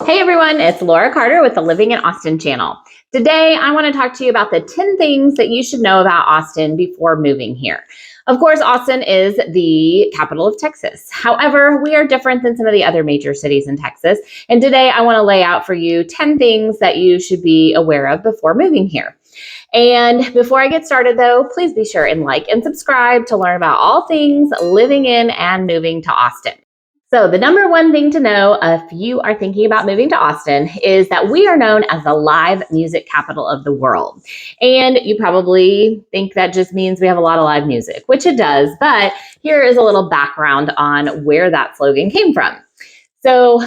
Hey everyone, it's Laura Carter with the Living in Austin channel. Today, I want to talk to you about the 10 things that you should know about Austin before moving here. Of course, Austin is the capital of Texas. However, we are different than some of the other major cities in Texas. And today, I want to lay out for you 10 things that you should be aware of before moving here. And before I get started, though, please be sure and like and subscribe to learn about all things living in and moving to Austin. So the number one thing to know if you are thinking about moving to Austin is that we are known as the live music capital of the world. And you probably think that just means we have a lot of live music, which it does. But here is a little background on where that slogan came from. So,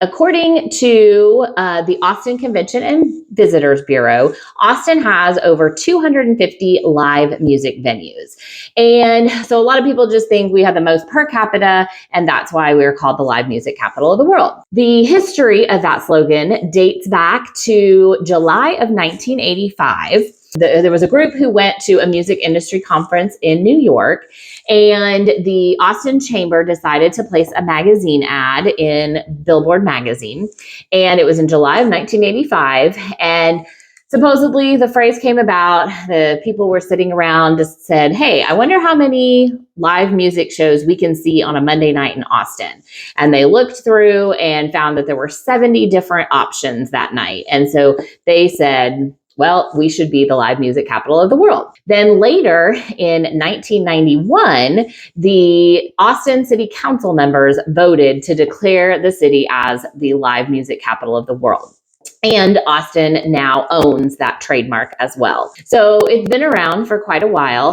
according to the Austin Convention and Visitors Bureau, Austin has over 250 live music venues. And so a lot of people just think we have the most per capita, and that's why we're called the live music capital of the world. The history of that slogan dates back to July of 1985. There was a group who went to a music industry conference in New York, and the Austin Chamber decided to place a magazine ad in Billboard magazine. And it was in July of 1985. And supposedly the phrase came about, the people were sitting around, just said, hey, I wonder how many live music shows we can see on a Monday night in Austin. And they looked through and found that there were 70 different options that night. And so they said, well, we should be the live music capital of the world. Then later in 1991, the Austin City Council members voted to declare the city as the live music capital of the world. And Austin now owns that trademark as well. So it's been around for quite a while,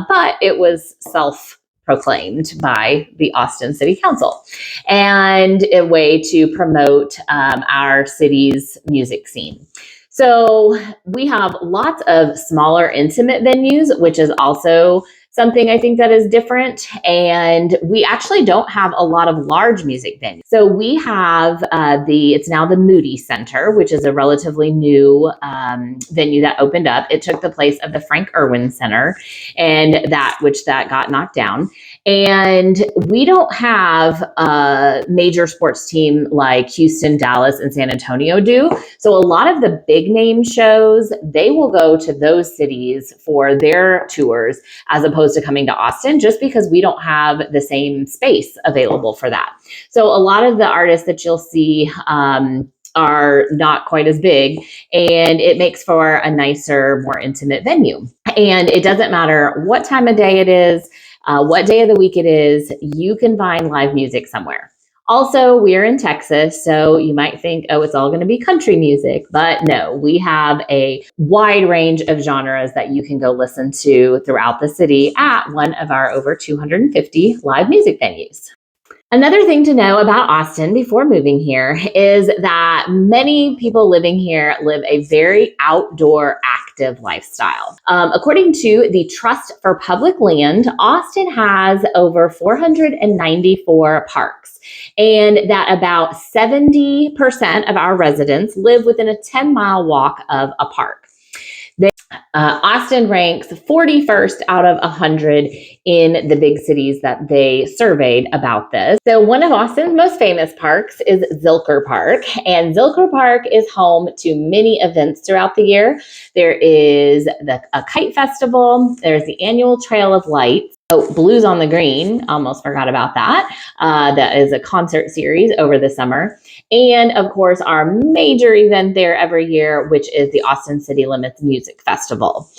but it was self-proclaimed by the Austin City Council and a way to promote our city's music scene. So we have lots of smaller, intimate venues, which is also something I think that is different. And we actually don't have a lot of large music venues. So we have it's now the Moody Center, which is a relatively new venue that opened up. It took the place of the Frank Erwin Center, and that got knocked down. And we don't have a major sports team like Houston, Dallas, and San Antonio do. So a lot of the big name shows, they will go to those cities for their tours as opposed to coming to Austin, just because we don't have the same space available for that. So a lot of the artists that you'll see are not quite as big, and it makes for a nicer, more intimate venue. And it doesn't matter what time of day it is, what day of the week it is, you can find live music somewhere. Also, we're in Texas, so you might think, oh, it's all going to be country music. But no, we have a wide range of genres that you can go listen to throughout the city at one of our over 250 live music venues. Another thing to know about Austin before moving here is that many people living here live a very outdoor, active lifestyle. According to the Trust for Public Land, Austin has over 494 parks, and that about 70% of our residents live within a 10-mile walk of a park. Austin ranks 41st out of 100 in the big cities that they surveyed about this. So one of Austin's most famous parks is Zilker Park, and Zilker Park is home to many events throughout the year. There is a kite festival, there's the annual Trail of Lights. Oh, Blues on the Green, almost forgot about that. That is a concert series over the summer. And of course, our major event there every year, which is the Austin City Limits Music Festival.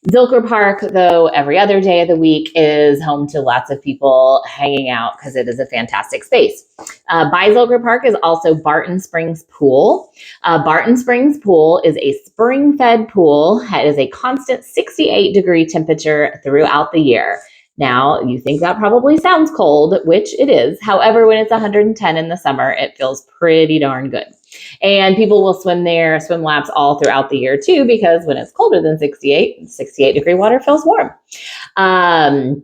Zilker Park, though, every other day of the week is home to lots of people hanging out because it is a fantastic space. By Zilker Park is also Barton Springs Pool. Barton Springs Pool is a spring-fed pool. It is a constant 68-degree temperature throughout the year. Now, you think that probably sounds cold, which it is. However, when it's 110 in the summer, it feels pretty darn good. And people will swim there, swim laps all throughout the year too, because when it's colder than 68-degree water feels warm. And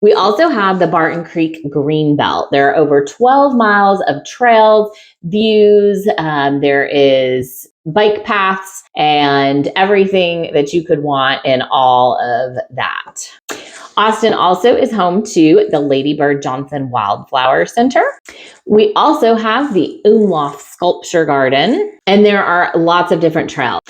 we also have the Barton Creek Green Belt. There are over 12 miles of trails, views. There is bike paths, and everything that you could want in all of that. Austin also is home to the Lady Bird Johnson Wildflower Center. We also have the Umlauf Sculpture Garden, and there are lots of different trails.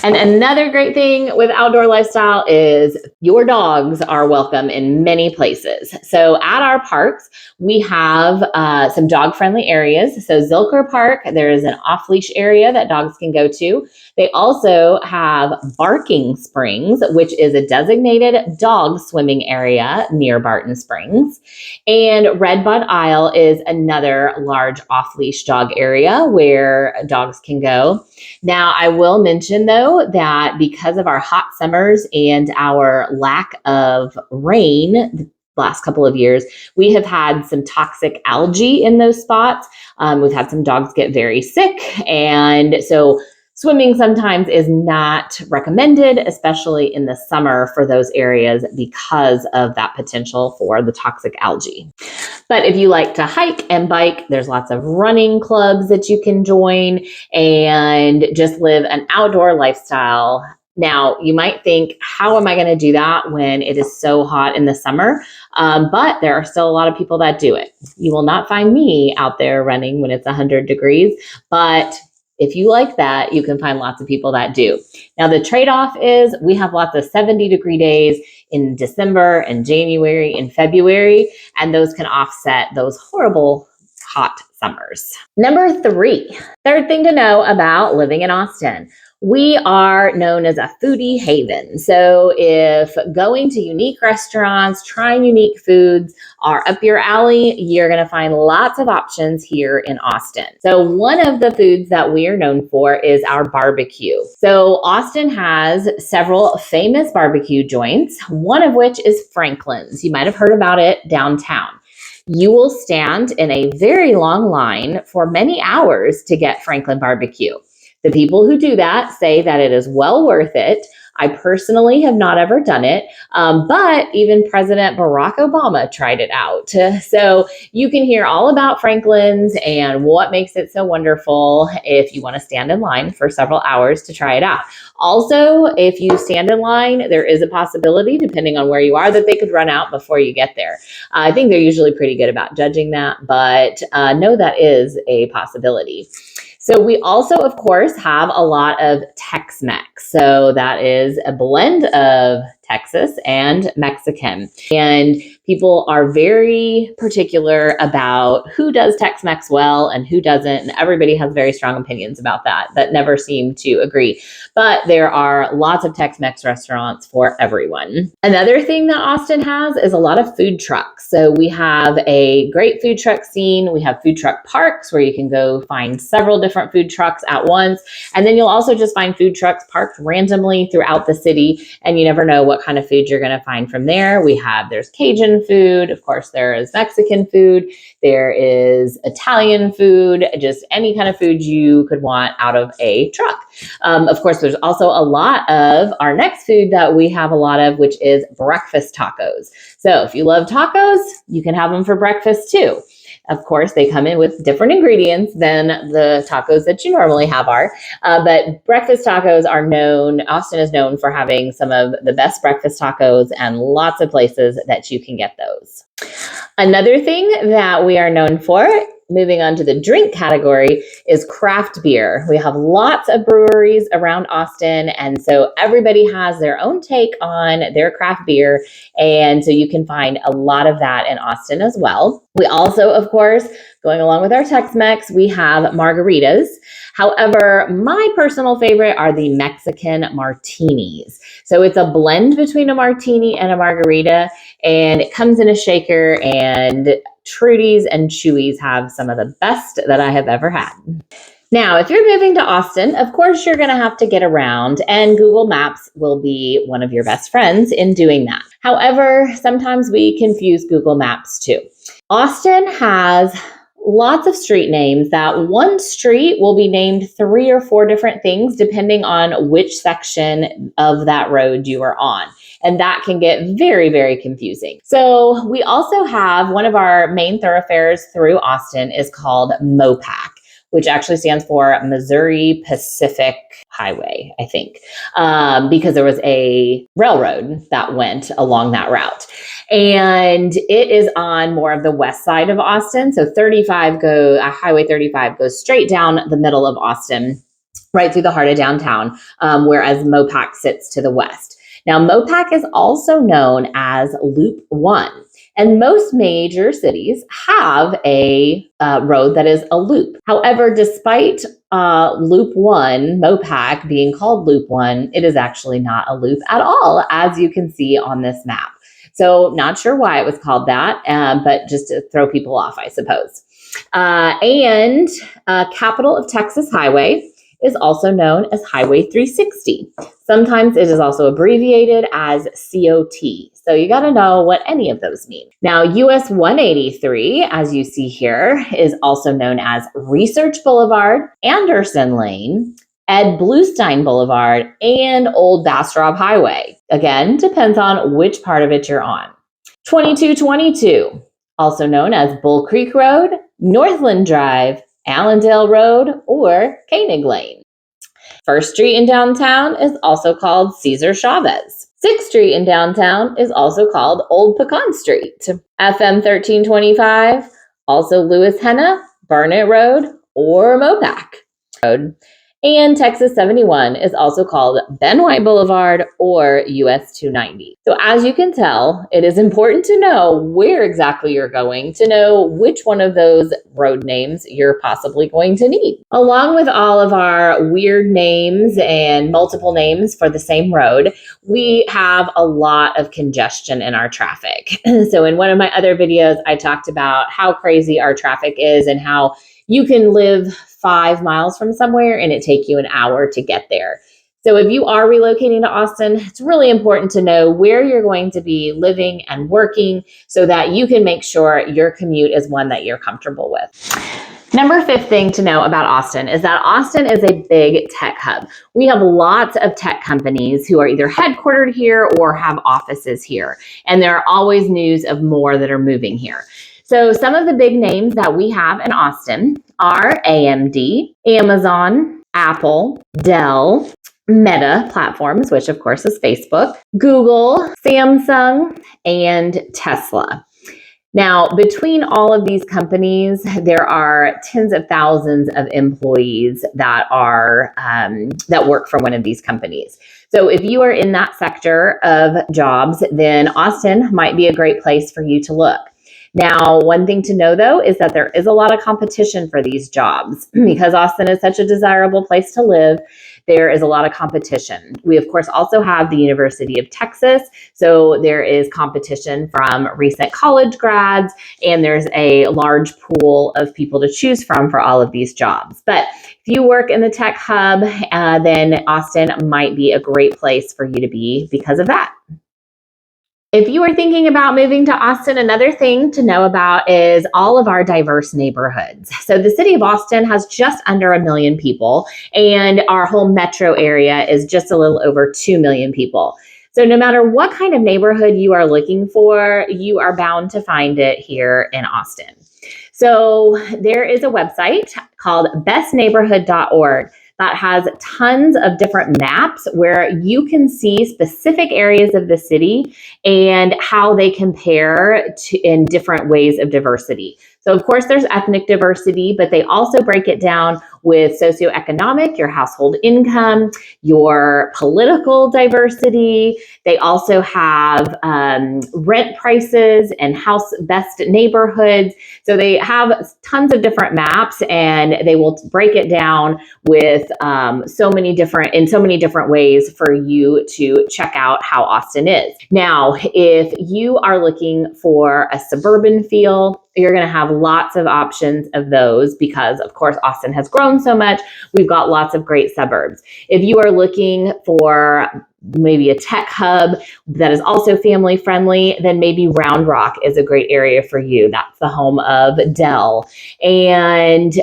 And another great thing with outdoor lifestyle is your dogs are welcome in many places. So at our parks, we have some dog-friendly areas. So Zilker Park, there is an off-leash area that dogs can go to. They also have Barking Springs, which is a designated dog swimming area near Barton Springs. And Redbud Isle is another large off-leash dog area where dogs can go. Now, I will mention, though, that because of our hot summers and our lack of rain the last couple of years, we have had some toxic algae in those spots. We've had some dogs get very sick, and so swimming sometimes is not recommended, especially in the summer for those areas because of that potential for the toxic algae. But if you like to hike and bike, there's lots of running clubs that you can join and just live an outdoor lifestyle. Now, you might think, how am I going to do that when it is so hot in the summer? But there are still a lot of people that do it. You will not find me out there running when it's 100 degrees, but if you like that, you can find lots of people that do. Now, the trade-off is we have lots of 70-degree days in December and January and February, and those can offset those horrible hot summers. Number 3, third thing to know about living in Austin. We are known as a foodie haven. So if going to unique restaurants, trying unique foods are up your alley, you're going to find lots of options here in Austin. So one of the foods that we are known for is our barbecue. So Austin has several famous barbecue joints, one of which is Franklin's. You might have heard about it downtown. You will stand in a very long line for many hours to get Franklin barbecue. The people who do that say that it is well worth it. I personally have not ever done it, but even President Barack Obama tried it out. So you can hear all about Franklin's and what makes it so wonderful if you want to stand in line for several hours to try it out. Also, if you stand in line, there is a possibility, depending on where you are, that they could run out before you get there. I think they're usually pretty good about judging that, but no, that is a possibility. So we also, of course, have a lot of Tex-Mex. So that is a blend of Texas and Mexican. And people are very particular about who does Tex-Mex well and who doesn't. And everybody has very strong opinions about that never seem to agree. But there are lots of Tex-Mex restaurants for everyone. Another thing that Austin has is a lot of food trucks. So we have a great food truck scene. We have food truck parks where you can go find several different food trucks at once. And then you'll also just find food trucks parked randomly throughout the city, and you never know what kind of food you're going to find from there. There's Cajun food. Of course, there is Mexican food. There is Italian food, just any kind of food you could want out of a truck. Of course, there's also a lot of our next food that we have a lot of, which is breakfast tacos. So if you love tacos, you can have them for breakfast too. Of course, they come in with different ingredients than the tacos that you normally have are. But breakfast tacos are known, Austin is known for having some of the best breakfast tacos and lots of places that you can get those. Another thing that we are known for, moving on to the drink category, is craft beer. We have lots of breweries around Austin, and so everybody has their own take on their craft beer, and so you can find a lot of that in Austin as well. We also, of course, going along with our Tex-Mex, we have margaritas. However, my personal favorite are the Mexican martinis. So it's a blend between a martini and a margarita, and it comes in a shaker, and Trudy's and Chewy's have some of the best that I have ever had. Now, if you're moving to Austin, of course, you're going to have to get around, and Google Maps will be one of your best friends in doing that. However, sometimes we confuse Google Maps too. Austin has lots of street names that one street will be named 3 or 4 different things depending on which section of that road you are on. And that can get very, very confusing. So we also have one of our main thoroughfares through Austin is called Mopac, which actually stands for Missouri Pacific Highway, I think, because there was a railroad that went along that route. And it is on more of the west side of Austin. So Highway 35 goes straight down the middle of Austin, right through the heart of downtown, whereas Mopac sits to the west. Now, Mopac is also known as Loop 1. And most major cities have a road that is a loop. However, despite Loop 1, Mopac being called Loop 1, it is actually not a loop at all, as you can see on this map. So not sure why it was called that, but just to throw people off, I suppose. And Capital of Texas Highway is also known as Highway 360. Sometimes it is also abbreviated as COT. So you got to know what any of those mean. Now, US 183, as you see here, is also known as Research Boulevard, Anderson Lane, Ed Bluestein Boulevard, and Old Bastrop Highway. Again, depends on which part of it you're on. 2222, also known as Bull Creek Road, Northland Drive, Allendale Road, or Koenig Lane. First Street in downtown is also called Cesar Chavez. 6th Street in downtown is also called Old Pecan Street. FM 1325, also Lewis Henna, Barnett Road, or Mopac Road. And Texas 71 is also called Ben White Boulevard or US 290. So as you can tell, it is important to know where exactly you're going to know which one of those road names you're possibly going to need. Along with all of our weird names and multiple names for the same road, we have a lot of congestion in our traffic. So in one of my other videos, I talked about how crazy our traffic is and how you can live 5 miles from somewhere and it take you an hour to get there. So if you are relocating to Austin, it's really important to know where you're going to be living and working so that you can make sure your commute is one that you're comfortable with. Number 5th thing to know about Austin is that Austin is a big tech hub. We have lots of tech companies who are either headquartered here or have offices here. And there are always news of more that are moving here. So some of the big names that we have in Austin are AMD, Amazon, Apple, Dell, Meta Platforms, which of course is Facebook, Google, Samsung, and Tesla. Now, between all of these companies, there are tens of thousands of employees that work for one of these companies. So if you are in that sector of jobs, then Austin might be a great place for you to look. Now, one thing to know, though, is that there is a lot of competition for these jobs. Because Austin is such a desirable place to live, there is a lot of competition. We, of course, also have the University of Texas, so there is competition from recent college grads, and there's a large pool of people to choose from for all of these jobs. But if you work in the tech hub, then Austin might be a great place for you to be because of that. If you are thinking about moving to Austin, another thing to know about is all of our diverse neighborhoods. So the city of Austin has just under 1 million people, and our whole metro area is just a little over 2 million people. So no matter what kind of neighborhood you are looking for, you are bound to find it here in Austin. So there is a website called bestneighborhood.org that has tons of different maps where you can see specific areas of the city and how they compare to in different ways of diversity. So of course there's ethnic diversity, but they also break it down with socioeconomic, your household income, your political diversity. They also have rent prices and house best neighborhoods. So they have tons of different maps, and they will break it down with so many different ways for you to check out how Austin is. Now, if you are looking for a suburban feel, you're going to have lots of options of those because, of course, Austin has grown so much. We've got lots of great suburbs. If you are looking for maybe a tech hub that is also family friendly, then maybe Round Rock is a great area for you. That's the home of Dell. And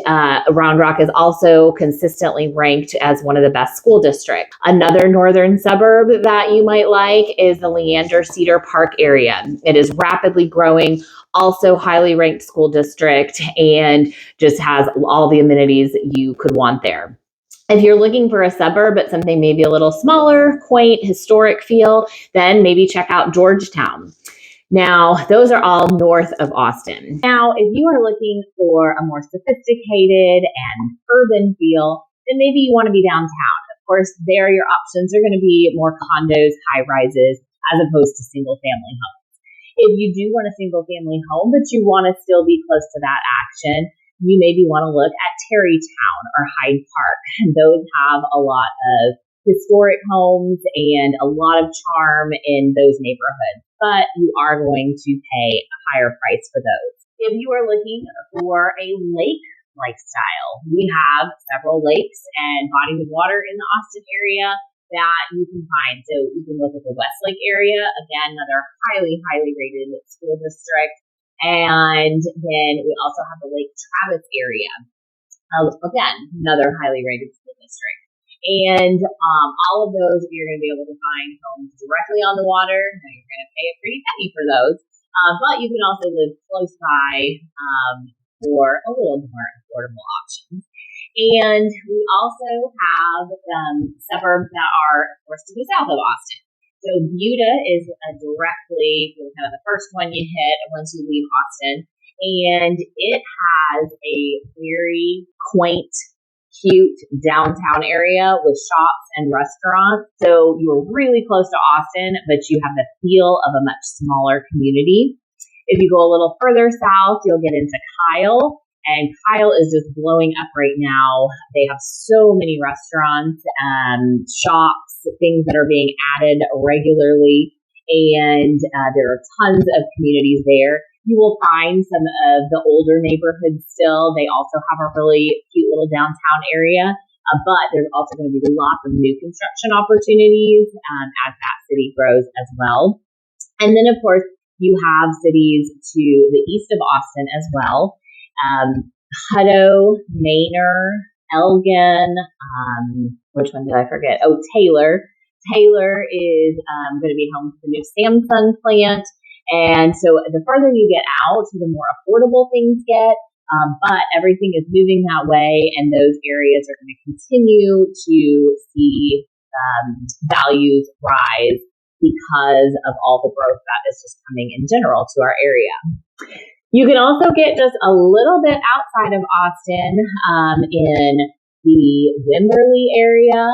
Round Rock is also consistently ranked as one of the best school districts. Another northern suburb that you might like is the Leander Cedar Park area. It is rapidly growing, also highly ranked school district, and just has all the amenities you could want there. If you're looking for a suburb, but something maybe a little smaller, quaint, historic feel, then maybe check out Georgetown. Now, those are all north of Austin. Now, if you are looking for a more sophisticated and urban feel, then maybe you want to be downtown. Of course, there your options are going to be more condos, high rises, as opposed to single family homes. If you do want a single family home, but you want to still be close to that action, you maybe want to look at Terrytown or Hyde Park. And those have a lot of historic homes and a lot of charm in those neighborhoods, but you are going to pay a higher price for those. If you are looking for a lake lifestyle, we have several lakes and bodies of water in the Austin area that you can find. So you can look at the Westlake area, again, another highly rated school district. And then we also have the Lake Travis area. Again, another highly rated school district. And all of those, you're going to be able to find homes directly on the water. Now, you're going to pay a pretty penny for those. But you can also live close by for a little more affordable options. And we also have suburbs that are, of course, to the south of Austin. So Buda is directly kind of the first one you hit once you leave Austin. And it has a very quaint, cute downtown area with shops and restaurants. So you're really close to Austin, but you have the feel of a much smaller community. If you go a little further south, you'll get into Kyle. And Kyle is just blowing up right now. They have so many restaurants, shops, things that are being added regularly, and there are tons of communities there. You will find some of the older neighborhoods still. They also have a really cute little downtown area, but there's also going to be lots of new construction opportunities as that city grows as well. And then, of course, you have cities to the east of Austin as well. Hutto, Manor, Elgin, which one did I forget? Oh, Taylor. Taylor is going to be home to the new Samsung plant. And so the further you get out, the more affordable things get. But everything is moving that way, and those areas are going to continue to see values rise because of all the growth that is just coming in general to our area. You can also get just a little bit outside of Austin in the Wimberley area,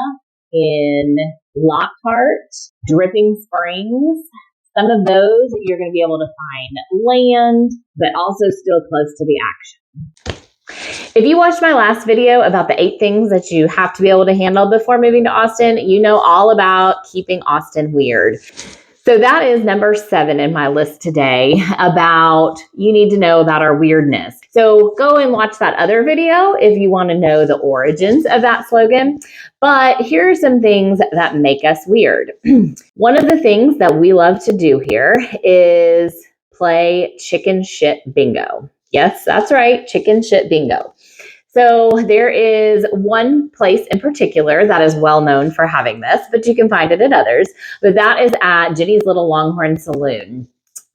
in Lockhart, Dripping Springs. Some of those you're going to be able to find land, but also still close to the action. If you watched my last video about the 8 things that you have to be able to handle before moving to Austin, you know all about keeping Austin weird. So that is number 7 in my list today about you need to know about our weirdness. So go and watch that other video if you want to know the origins of that slogan. But here are some things that make us weird. One of the things that we love to do here is play chicken shit bingo. Yes, that's right, chicken shit bingo. So there is one place in particular that is well known for having this, but you can find it at others. But that is at Ginny's Little Longhorn Saloon.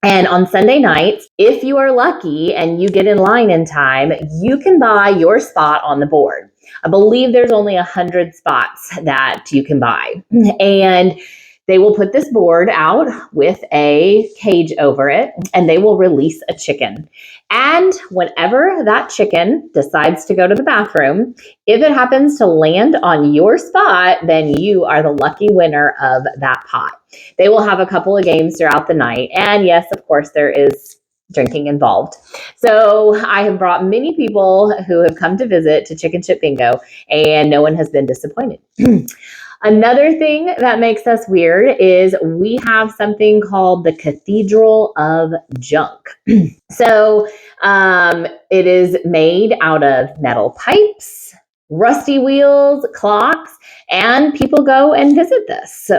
And on Sunday nights, if you are lucky and you get in line in time, you can buy your spot on the board. I believe there's only 100 spots that you can buy. And they will put this board out with a cage over it, and they will release a chicken. And whenever that chicken decides to go to the bathroom, if it happens to land on your spot, then you are the lucky winner of that pot. They will have a couple of games throughout the night. And yes, of course, there is drinking involved. So I have brought many people who have come to visit to Chicken Chip Bingo, and no one has been disappointed. Another thing that makes us weird is we have something called the Cathedral of Junk. So it is made out of metal pipes, rusty wheels, clocks, and people go and visit this.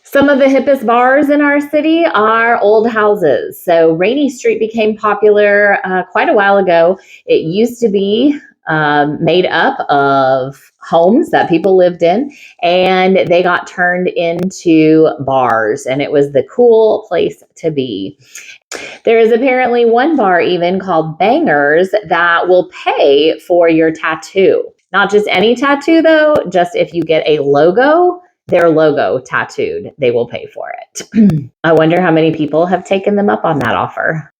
Some of the hippest bars in our city are old houses. So Rainy Street became popular quite a while ago. It used to be made up of homes that people lived in, and they got turned into bars, and it was the cool place to be. There is apparently one bar even called Bangers that will pay for your tattoo. Not just any tattoo though, just if you get a logo, their logo tattooed, they will pay for it. I wonder how many people have taken them up on that offer.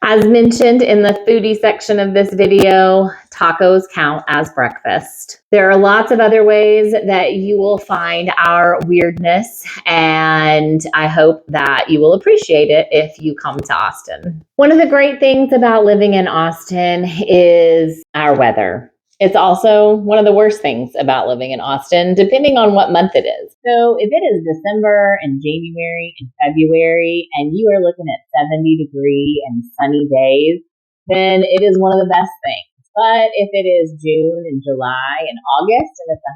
As mentioned in the foodie section of this video, tacos count as breakfast. There are lots of other ways that you will find our weirdness, and I hope that you will appreciate it if you come to Austin. One of the great things about living in Austin is our weather. It's also one of the worst things about living in Austin, depending on what month it is. So if it is December and January and February and you are looking at 70-degree and sunny days, then it is one of the best things. But if it is June and July and August and it's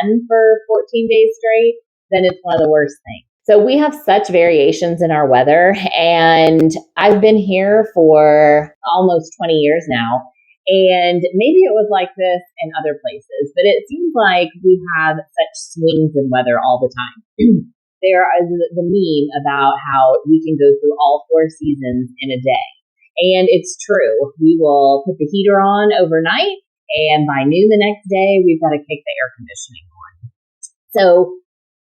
110 for 14 days straight, then it's one of the worst things. So we have such variations in our weather, and I've been here for almost 20 years now. And maybe it was like this in other places, but it seems like we have such swings in weather all the time. There is the meme about how we can go through all 4 seasons in a day. And it's true. We will put the heater on overnight, and by noon the next day, we've got to kick the air conditioning on. So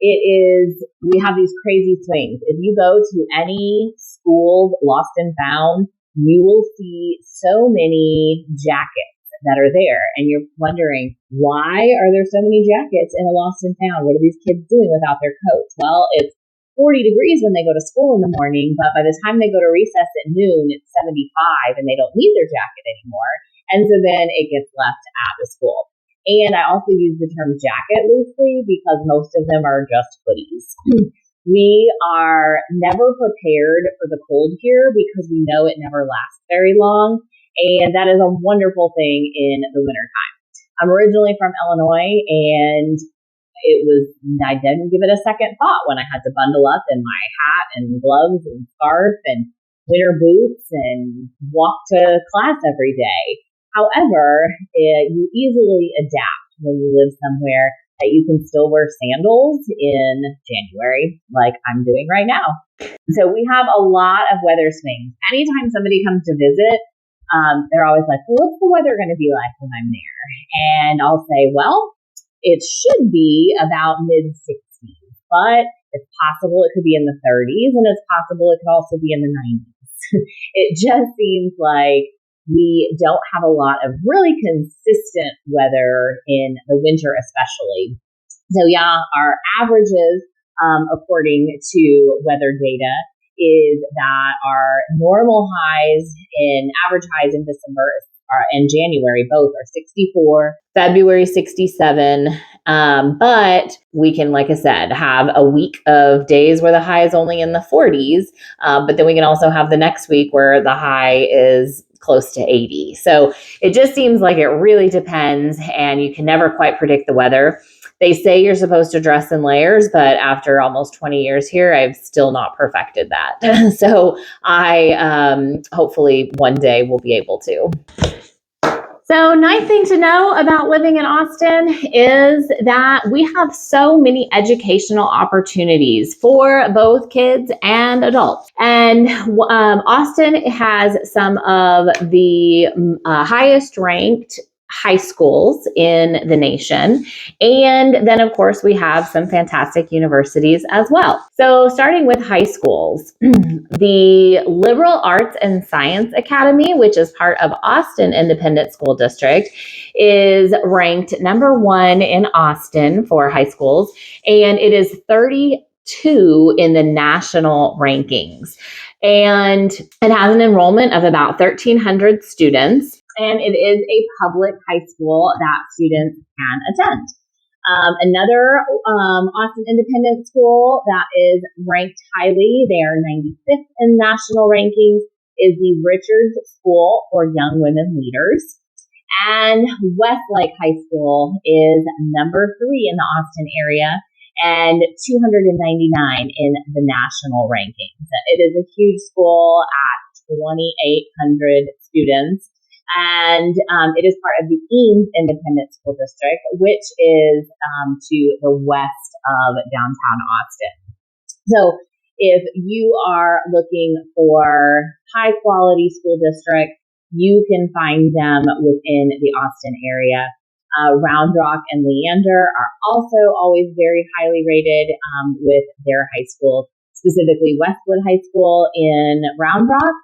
we have these crazy swings. If you go to any schools, lost and found, you will see so many jackets that are there. And you're wondering, why are there so many jackets in a lost and found? What are these kids doing without their coats? Well, it's 40 degrees when they go to school in the morning, but by the time they go to recess at noon, it's 75 and they don't need their jacket anymore. And so then it gets left at the school. And I also use the term jacket loosely because most of them are just hoodies. We are never prepared for the cold here because we know it never lasts very long. And that is a wonderful thing in the wintertime. I'm originally from Illinois, and I didn't give it a second thought when I had to bundle up in my hat and gloves and scarf and winter boots and walk to class every day. However, you easily adapt when you live somewhere that you can still wear sandals in January, like I'm doing right now. So we have a lot of weather swings. Anytime somebody comes to visit, they're always like, well, what's the weather going to be like when I'm there? And I'll say, well, it should be about mid-60s, but it's possible it could be in the 30s, and it's possible it could also be in the 90s. It just seems like we don't have a lot of really consistent weather in the winter especially. So yeah, our averages, according to weather data, is that our normal average highs in December and January both are 64, February 67. But we can, like I said, have a week of days where the high is only in the 40s. But then we can also have the next week where the high is close to 80. So it just seems like it really depends, and you can never quite predict the weather. They say you're supposed to dress in layers, but after almost 20 years here, I've still not perfected that. So I hopefully one day will be able to. So, nice thing to know about living in Austin is that we have so many educational opportunities for both kids and adults. And Austin has some of the highest ranked high schools in the nation. And then, of course, we have some fantastic universities as well. So starting with high schools, the Liberal Arts and Science Academy, which is part of Austin Independent School District, is ranked number 1 in Austin for high schools, and it is 32 in the national rankings. And it has an enrollment of about 1,300 students. And it is a public high school that students can attend. Another Austin Independent School that is ranked highly, they are 95th in national rankings, is the Richards School for Young Women Leaders. And Westlake High School is number 3 in the Austin area and 299 in the national rankings. It is a huge school at 2,800 students, and it is part of the Eames Independent School District, which is to the west of downtown Austin. So if you are looking for high quality school district, you can find them within the Austin area. Round Rock and Leander are also always very highly rated with their high school, specifically Westwood High School in Round Rock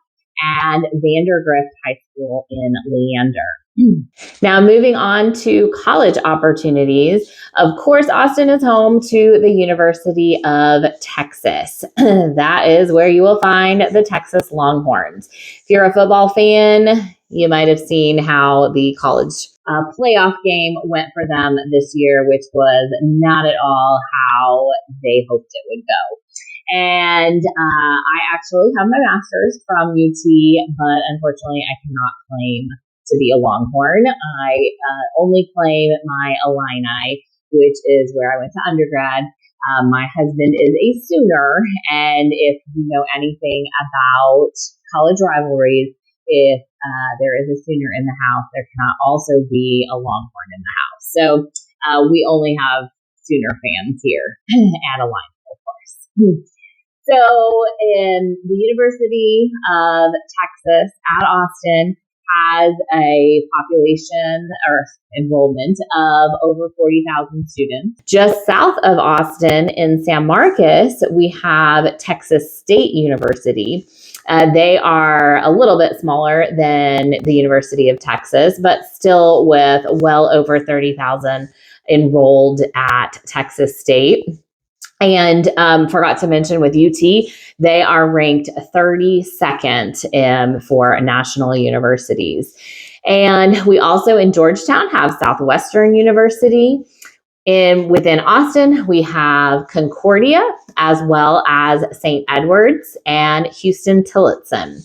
and Vandergrift High School in Leander. Now, moving on to college opportunities. Of course, Austin is home to the University of Texas. That is where you will find the Texas Longhorns. If you're a football fan, you might have seen how the college playoff game went for them this year, which was not at all how they hoped it would go. And I actually have my master's from UT, but unfortunately I cannot claim to be a Longhorn. I only claim my Illini, which is where I went to undergrad. My husband is a Sooner, and if you know anything about college rivalries, if there is a Sooner in the house, there cannot also be a Longhorn in the house. So we only have Sooner fans here and Illini, of course. So in the University of Texas at Austin has a population or enrollment of over 40,000 students. Just south of Austin in San Marcos, we have Texas State University. They are a little bit smaller than the University of Texas, but still with well over 30,000 enrolled at Texas State. And forgot to mention with UT, they are ranked 32nd for national universities. And we also in Georgetown have Southwestern University. Within Austin, we have Concordia, as well as St. Edward's and Houston Tillotson.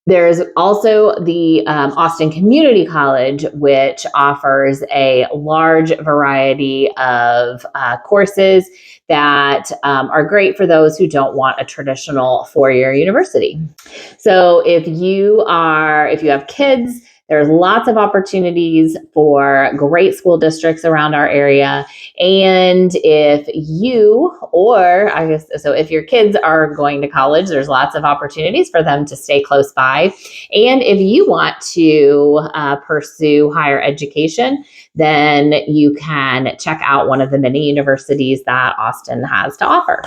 There's also the Austin Community College, which offers a large variety of courses that are great for those who don't want a traditional four-year university. So if you have kids, there's lots of opportunities for great school districts around our area. And if your kids are going to college, there's lots of opportunities for them to stay close by. And if you want to pursue higher education, then you can check out one of the many universities that Austin has to offer.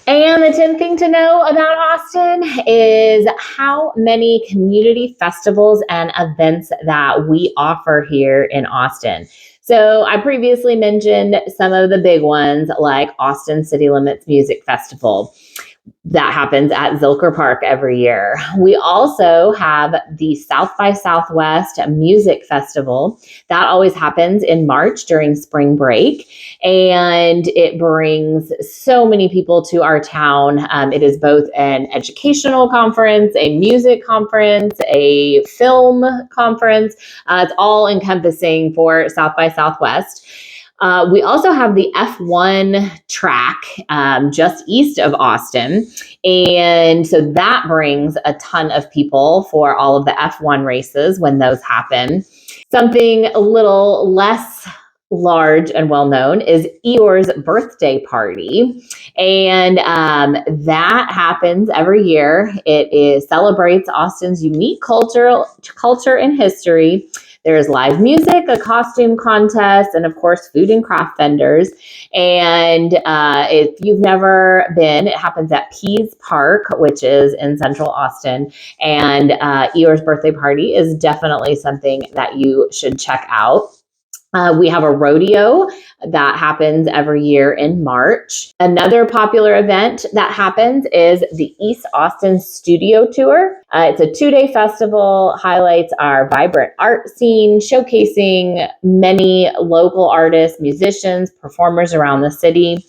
And the 10th thing to know about Austin is how many community festivals and events that we offer here in Austin. So I previously mentioned some of the big ones like Austin City Limits Music Festival. That happens at Zilker Park every year. We also have the South by Southwest Music Festival. That always happens in March during spring break, and it brings so many people to our town. It is both an educational conference, a music conference, a film conference. It's all encompassing for South by Southwest. We also have the F1 track just east of Austin. And so that brings a ton of people for all of the F1 races when those happen. Something a little less large and well known is Eeyore's birthday party. And that happens every year. It celebrates Austin's unique culture and history. There's live music, a costume contest, and of course, food and craft vendors. And if you've never been, it happens at Pease Park, which is in central Austin. And Eeyore's birthday party is definitely something that you should check out. We have a rodeo that happens every year in March. Another popular event that happens is the East Austin Studio Tour. It's a 2-day festival, highlights our vibrant art scene, showcasing many local artists, musicians, performers around the city.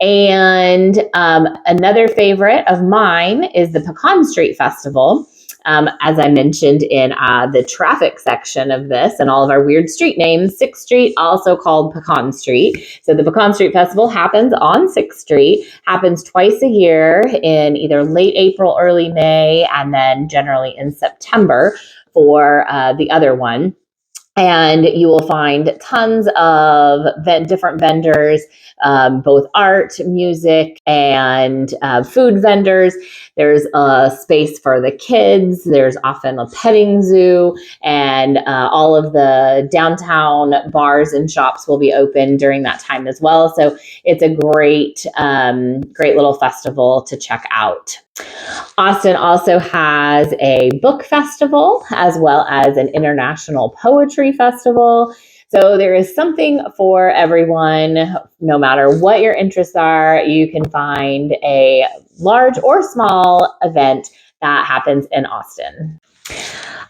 And another favorite of mine is the Pecan Street Festival. As I mentioned in the traffic section of this and all of our weird street names, 6th Street, also called Pecan Street. So the Pecan Street Festival happens on 6th Street, happens twice a year in either late April, early May, and then generally in September for the other one. And you will find tons of different vendors, both art, music, and food vendors. There's a space for the kids. There's often a petting zoo, and all of the downtown bars and shops will be open during that time as well. So it's a great little festival to check out. Austin also has a book festival as well as an international poetry festival. So there is something for everyone. No matter what your interests are, you can find a large or small event that happens in Austin.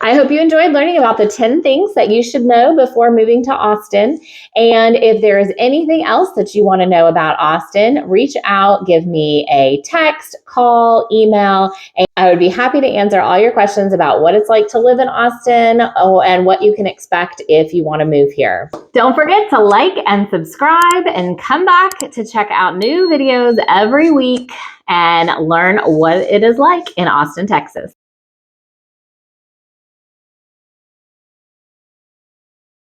I hope you enjoyed learning about the 10 things that you should know before moving to Austin. And if there is anything else that you want to know about Austin, reach out, give me a text, call, email, and I would be happy to answer all your questions about what it's like to live in Austin and what you can expect if you want to move here. Don't forget to like and subscribe and come back to check out new videos every week and learn what it is like in Austin, Texas.